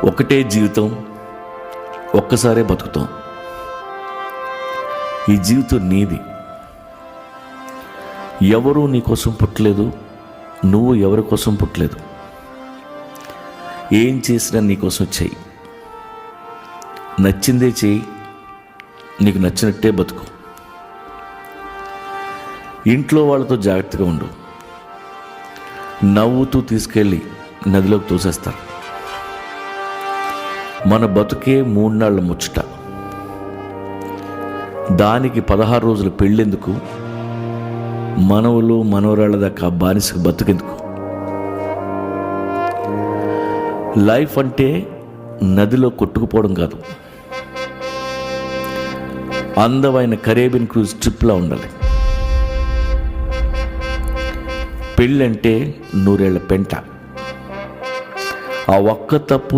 ఒకటే జీవితం, ఒక్కసారే బతుకుతాం. ఈ జీవితం నీది. ఎవరు నీ కోసం పుట్టలేదు, నువ్వు ఎవరి కోసం పుట్టలేదు. ఏం చేసినా నీకోసం చెయ్యి, నచ్చిందే చెయ్యి, నీకు నచ్చినట్టే బతుకు. ఇంట్లో వాళ్ళతో జాగ్రత్తగా ఉండు. నవ్వుతూ తీసుకెళ్ళి నదిలోకి తోసేస్తారు. మన బతుకే 3 నాళ్ళ ముచ్చట. దానికి 16 రోజుల పెళ్ళెందుకు? మనవలు మనవరాళ్ళ దాకా బానిసకు బతుకెందుకు? లైఫ్ అంటే నదిలో కొట్టుకుపోవడం కాదు, అందమైన కరేబియన్ క్రూజ్ ట్రిప్లా ఉండాలి. పెళ్ళంటే 100 ఏళ్ల పెంట. ఆ ఒక్క తప్పు